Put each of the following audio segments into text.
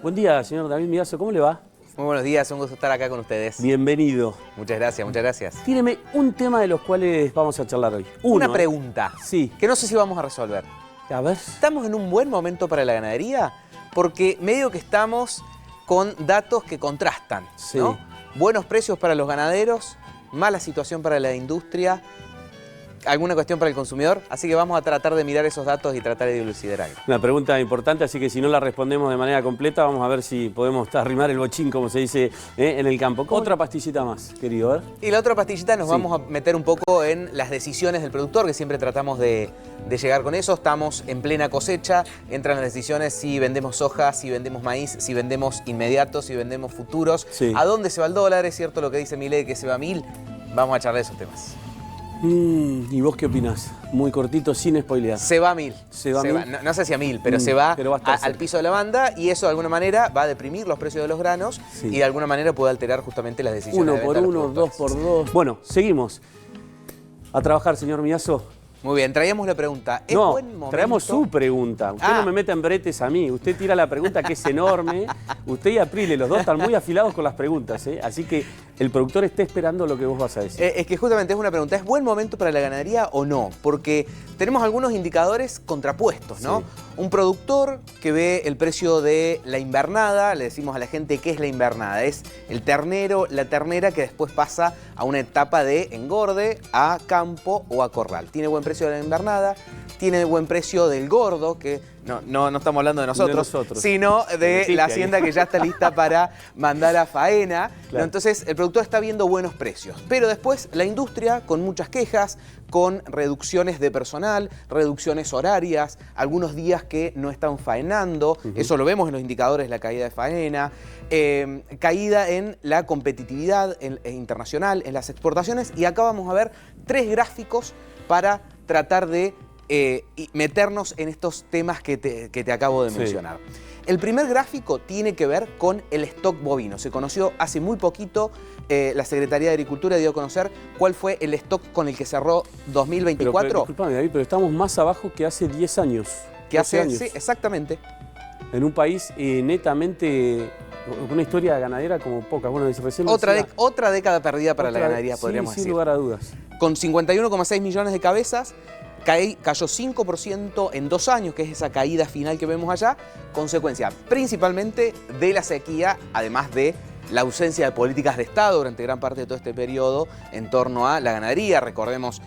Buen día, señor David Midazo, ¿cómo le va? Muy buenos días, un gusto estar acá con ustedes. Bienvenido. Muchas gracias, muchas gracias. Tíreme un tema de los cuales vamos a charlar hoy. Una pregunta, Sí. que no sé si vamos a resolver. A ver. ¿Estamos en un buen momento para la ganadería? Porque medio que estamos con datos que contrastan, Sí. ¿no? Buenos precios para los ganaderos, mala situación para la industria, alguna cuestión para el consumidor, así que vamos a tratar de mirar esos datos y tratar de dilucidar algo. Una pregunta importante, así que si no la respondemos de manera completa, vamos a ver si podemos arrimar el bochín, como se dice en el campo. Otra pastillita más, querido. A ver. Y la otra pastillita nos Sí. vamos a meter un poco en las decisiones del productor, que siempre tratamos de llegar con eso. Estamos en plena cosecha, entran las decisiones si vendemos soja, si vendemos maíz, si vendemos inmediatos, si vendemos futuros. Sí. ¿A dónde se va el dólar? ¿Es cierto lo que dice Milei, que se va a 1000? Vamos a charlar de esos temas. ¿Y vos qué opinás? Muy cortito, sin spoilear. Se va a 1000. ¿Se va a 1000? No sé si a 1000, pero se va, pero va a estar al cerca. piso de la banda, y eso de alguna manera va a deprimir los precios de los granos. Sí. Y de alguna manera puede alterar justamente las decisiones Uno de por venta de los uno, dos productores. por dos. Bueno, seguimos. A trabajar, señor Midazo. Muy bien, traíamos la pregunta. ¿Es No, buen momento? traemos su pregunta. Usted no me meta en bretes a mí. Usted tira la pregunta que es enorme. Usted y Aprile, los dos están muy afilados con las preguntas, ¿eh? Así que el productor está esperando lo que vos vas a decir. Es que justamente es una pregunta, ¿es buen momento para la ganadería o no? Porque tenemos algunos indicadores contrapuestos, ¿no? Sí. Un productor que ve el precio de la invernada, le decimos a la gente qué es la invernada, es el ternero, la ternera que después pasa a una etapa de engorde, a campo o a corral. Tiene buen precio de la invernada, tiene buen precio del gordo, que no estamos hablando de nosotros, sino de Existe la ahí. hacienda que ya está lista para mandar a faena. Claro. ¿No? Entonces el productor está viendo buenos precios, pero después la industria con muchas quejas, con reducciones de personal, reducciones horarias, algunos días que no están faenando, eso lo vemos en los indicadores, la caída de faena, caída en la competitividad internacional, en las exportaciones, y acá vamos a ver 3 gráficos para tratar de y meternos en estos temas que te acabo de mencionar. El primer gráfico tiene que ver con el stock bovino. Se conoció hace muy poquito, la Secretaría de Agricultura dio a conocer cuál fue el stock con el que cerró 2024. Pero disculpame, David, pero estamos más abajo que hace 10 años. Que 12 hace, años. sí, exactamente. En un país netamente con una historia ganadera como pocas. Bueno, recién lo decía, Otra década perdida para la otra- ganadería, sí, podríamos sin decir. lugar a dudas. Con 51,6 millones de cabezas, cayó 5% en 2 años, que es esa caída final que vemos allá, consecuencia principalmente de la sequía, además de la ausencia de políticas de Estado durante gran parte de todo este periodo en torno a la ganadería. Recordemos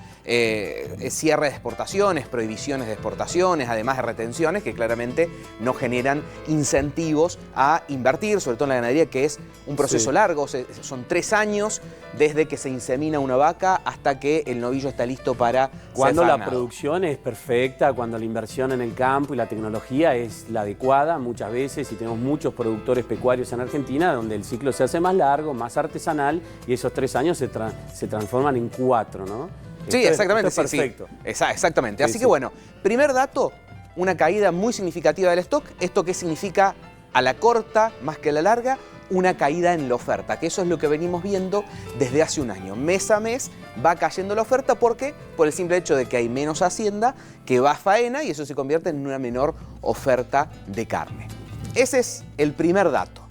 cierre de exportaciones, prohibiciones de exportaciones, además de retenciones que claramente no generan incentivos a invertir, sobre todo en la ganadería, que es un proceso largo. Son 3 años desde que se insemina una vaca hasta que el novillo está listo para Cuando ser la faenado. producción es perfecta, cuando la inversión en el campo y la tecnología es la adecuada muchas veces, y tenemos muchos productores pecuarios en Argentina donde el ciclo se hace más largo, más artesanal, y esos 3 años se transforman en 4, ¿no? Sí, Esto es- exactamente. esto es sí, perfecto. sí. Exactamente. Sí, Así sí. que bueno, primer dato, una caída muy significativa del stock. ¿Esto qué significa? A la corta, más que a la larga, una caída en la oferta, que eso es lo que venimos viendo desde hace un año. Mes a mes va cayendo la oferta, porque por el simple hecho de que hay menos hacienda que va a faena, y eso se convierte en una menor oferta de carne. Ese es el primer dato.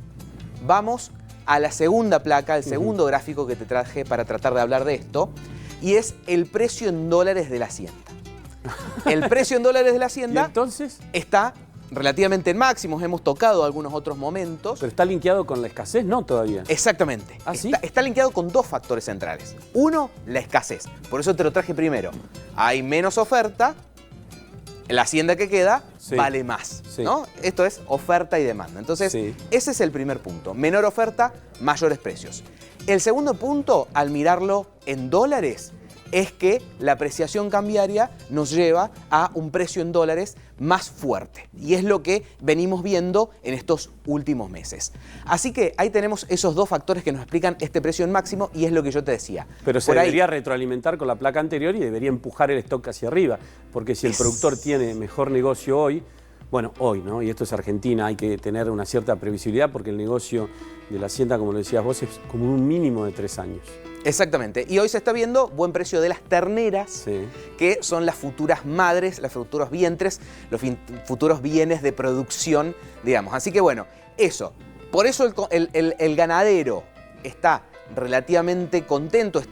Vamos a la segunda placa, el segundo gráfico que te traje para tratar de hablar de esto, y es el precio en dólares de la hacienda. El precio en dólares de la ¿Y hacienda entonces? está relativamente en máximos, hemos tocado algunos otros momentos. ¿Pero está linkeado con la escasez? No, todavía. Exactamente. ¿Ah, sí? Está linkeado con 2 factores centrales. Uno, la escasez. Por eso te lo traje primero. Hay menos oferta, la hacienda que queda vale más, ¿no? Esto es oferta y demanda. Entonces, ese es el primer punto. Menor oferta, mayores precios. El segundo punto, al mirarlo en dólares, es que la apreciación cambiaria nos lleva a un precio en dólares más fuerte. Y es lo que venimos viendo en estos últimos meses. Así que ahí tenemos esos 2 factores que nos explican este precio en máximo, y es lo que yo te decía. Pero se debería retroalimentar con la placa anterior y debería empujar el stock hacia arriba. Porque si el productor tiene mejor negocio hoy, bueno, hoy, ¿no? Y esto es Argentina, hay que tener una cierta previsibilidad, porque el negocio de la hacienda, como lo decías vos, es como un mínimo de 3 años. Exactamente. Y hoy se está viendo buen precio de las terneras, que son las futuras madres, los futuros vientres, los futuros bienes de producción, digamos. Así que bueno, eso. Por eso el ganadero está relativamente contento,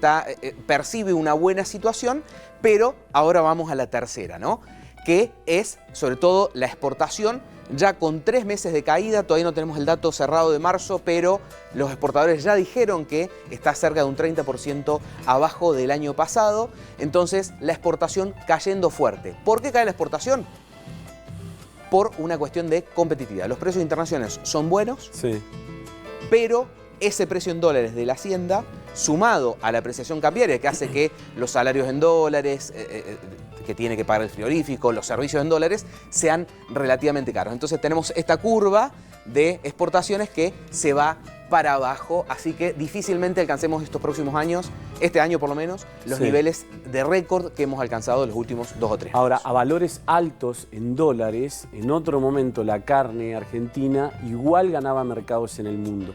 percibe una buena situación, pero ahora vamos a la tercera, ¿no? Que es sobre todo la exportación, ya con 3 meses de caída. Todavía no tenemos el dato cerrado de marzo, pero los exportadores ya dijeron que está cerca de un 30% abajo del año pasado. Entonces la exportación cayendo fuerte. ¿Por qué cae la exportación? Por una cuestión de competitividad. Los precios internacionales son buenos, Sí. pero ese precio en dólares de la hacienda, sumado a la apreciación cambiaria que hace que los salarios en dólares, que tiene que pagar el frigorífico, los servicios en dólares, sean relativamente caros. Entonces tenemos esta curva de exportaciones que se va para abajo, así que difícilmente alcancemos estos próximos años, este año por lo menos, los niveles de récord que hemos alcanzado en los últimos 2 o 3 años. Ahora, a valores altos en dólares, en otro momento la carne argentina igual ganaba mercados en el mundo.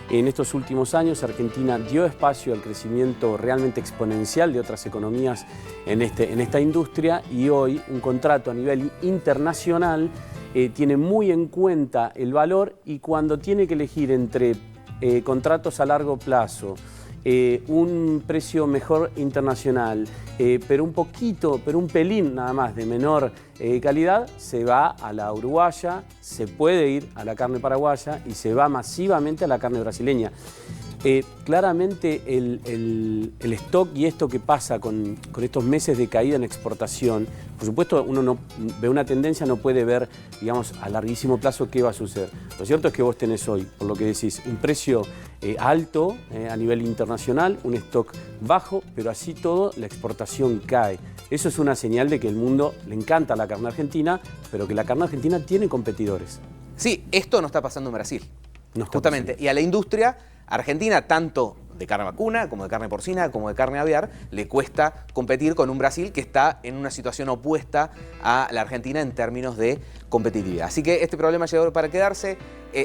En estos últimos años, Argentina dio espacio al crecimiento realmente exponencial de otras economías en esta industria, y hoy un contrato a nivel internacional tiene muy en cuenta el valor, y cuando tiene que elegir entre contratos a largo plazo, un precio mejor internacional, pero un pelín nada más de menor calidad, se va a la uruguaya, se puede ir a la carne paraguaya y se va masivamente a la carne brasileña. Claramente el stock y esto que pasa con estos meses de caída en exportación, por supuesto uno no ve una tendencia, no puede ver, digamos, a larguísimo plazo qué va a suceder. Lo cierto es que vos tenés hoy, por lo que decís, un precio alto a nivel internacional, un stock bajo, pero así todo la exportación cae. Eso es una señal de que el mundo le encanta la carne argentina, pero que la carne argentina tiene competidores. Sí, esto no está pasando en Brasil, No está justamente. pasando. Y a la industria argentina, tanto de carne vacuna, como de carne porcina, como de carne aviar, le cuesta competir con un Brasil que está en una situación opuesta a la Argentina en términos de competitividad. Así que este problema llegó para quedarse.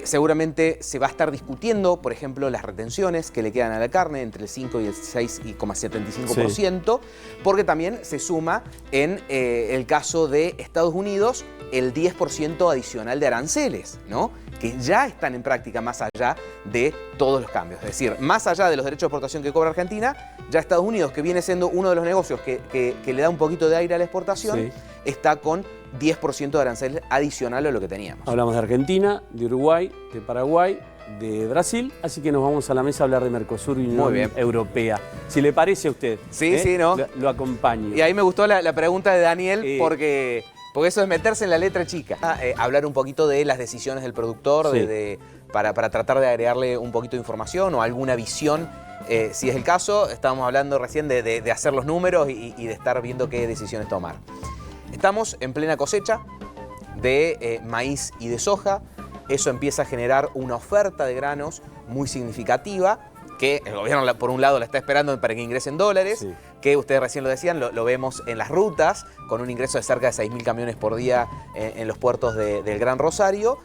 Seguramente se va a estar discutiendo, por ejemplo, las retenciones que le quedan a la carne entre el 5 y el 6,75%, porque también se suma en el caso de Estados Unidos el 10% adicional de aranceles, ¿no? Que ya están en práctica más allá de todos los cambios. Es decir, más allá de los derechos de exportación que cobra Argentina, ya Estados Unidos, que viene siendo uno de los negocios que le da un poquito de aire a la exportación, Sí. está con 10% de arancel adicional a lo que teníamos. Hablamos de Argentina, de Uruguay, de Paraguay, de Brasil, así que nos vamos a la mesa a hablar de Mercosur y Unión Europea. Si le parece a usted, Sí, sí, ¿no? Lo acompaño. Y ahí me gustó la pregunta de Daniel, porque eso es meterse en la letra chica. Hablar un poquito de las decisiones del productor, Sí. para tratar de agregarle un poquito de información o alguna visión, si es el caso. Estábamos hablando recién de hacer los números y de estar viendo qué decisiones tomar. Estamos en plena cosecha de maíz y de soja. Eso empieza a generar una oferta de granos muy significativa, que el gobierno por un lado la está esperando para que ingresen dólares, Sí. que ustedes recién lo decían, lo vemos en las rutas, con un ingreso de cerca de 6.000 camiones por día en los puertos del Gran Rosario,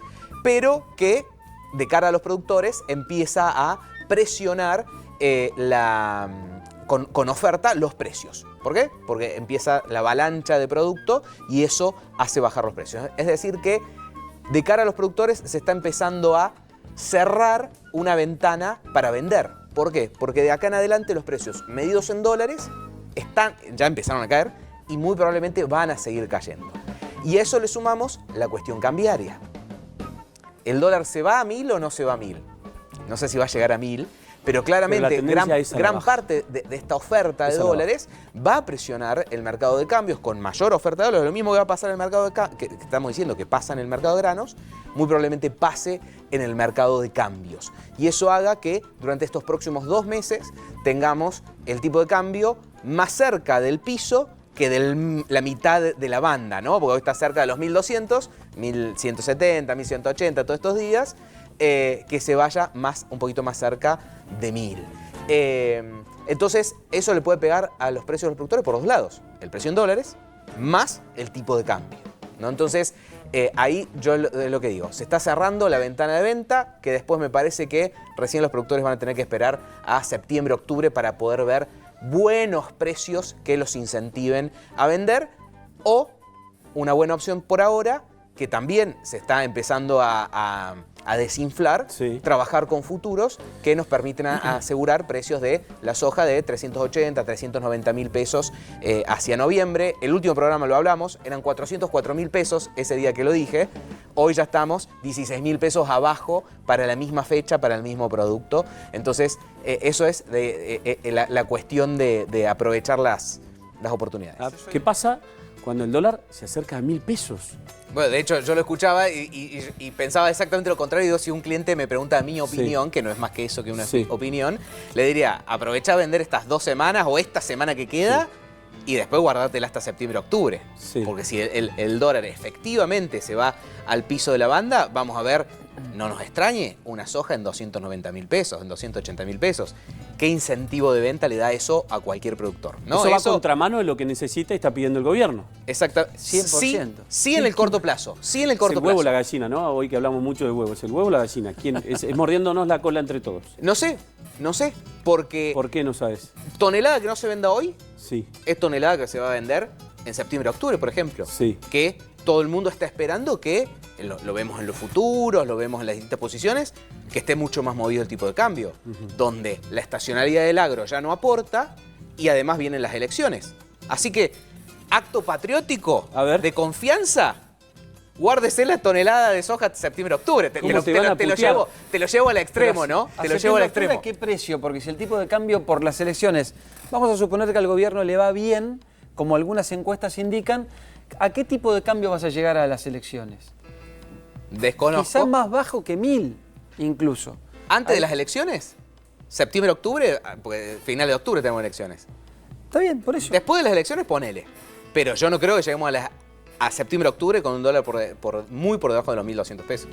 pero que de cara a los productores empieza a presionar con oferta los precios. ¿Por qué? Porque empieza la avalancha de producto y eso hace bajar los precios. Es decir que de cara a los productores se está empezando a cerrar una ventana para vender. ¿Por qué? Porque de acá en adelante los precios medidos en dólares ya empezaron a caer y muy probablemente van a seguir cayendo. Y a eso le sumamos la cuestión cambiaria. ¿El dólar se va a 1.000 o no se va a 1.000? No sé si va a llegar a 1.000, pero claramente gran parte de esta oferta de dólares va a presionar el mercado de cambios con mayor oferta de dólares. Lo mismo que va a pasar en el mercado que estamos diciendo que pasa en el mercado de granos, muy probablemente pase en el mercado de cambios. Y eso haga que durante estos próximos 2 meses tengamos el tipo de cambio más cerca del piso que de la mitad de la banda, ¿no? Porque hoy está cerca de los 1.200, 1.170, 1.180 todos estos días, que se vaya un poquito más cerca de 1.000. Entonces, eso le puede pegar a los precios de los productores por 2 lados. El precio en dólares más el tipo de cambio, ¿no? Entonces, ahí yo lo que digo, se está cerrando la ventana de venta, que después me parece que recién los productores van a tener que esperar a septiembre, octubre para poder ver buenos precios que los incentiven a vender, o una buena opción por ahora, que también se está empezando a desinflar, Sí. trabajar con futuros que nos permiten asegurar precios de la soja de 380, 390 mil pesos hacia noviembre. El último programa lo hablamos, eran 404 mil pesos ese día que lo dije. Hoy ya estamos 16 mil pesos abajo para la misma fecha, para el mismo producto. Entonces, eso es la cuestión de aprovechar las oportunidades. ¿Qué pasa cuando el dólar se acerca a 1.000 pesos? Bueno, de hecho, yo lo escuchaba y pensaba exactamente lo contrario. Digo, si un cliente me pregunta mi opinión, que no es más que eso que una opinión, le diría, aprovecha a vender estas 2 semanas o esta semana que queda y después guardátela hasta septiembre-octubre. Sí. Porque si el dólar efectivamente se va al piso de la banda, vamos a ver, no nos extrañe, una soja en 290 mil pesos, en 280 mil pesos. ¿Qué incentivo de venta le da eso a cualquier productor? ¿No? Eso va contramano de lo que necesita y está pidiendo el gobierno. Exactamente. 100%. Sí en el corto plazo. Sí en el Es corto el huevo o plazo. la gallina, ¿no? Hoy que hablamos mucho de huevos. ¿El huevo o la gallina? ¿Quién? Es mordiéndonos la cola entre todos. No sé, porque ¿Por qué no sabes? tonelada que no se venda hoy Sí. es tonelada que se va a vender en septiembre-octubre, por ejemplo. Sí. Que todo el mundo está esperando que, lo vemos en los futuros, lo vemos en las distintas posiciones, que esté mucho más movido el tipo de cambio, donde la estacionalidad del agro ya no aporta y además vienen las elecciones. Así que, acto patriótico A ver. de confianza, guárdese la tonelada de soja septiembre-octubre. Te ¿Cómo lo te van a putear? te lo llevo al extremo, ¿no? Te lo llevo al extremo. ¿A qué precio? Porque si el tipo de cambio por las elecciones, vamos a suponer que al gobierno le va bien, como algunas encuestas indican, ¿a qué tipo de cambio vas a llegar a las elecciones? Desconozco. Quizás más bajo que 1.000, incluso. ¿Antes de las elecciones? ¿Septiembre-octubre? Porque finales de octubre tenemos elecciones. Está bien, por eso. Después de las elecciones, ponele. Pero yo no creo que lleguemos a septiembre-octubre con un dólar muy por debajo de los 1.200 pesos.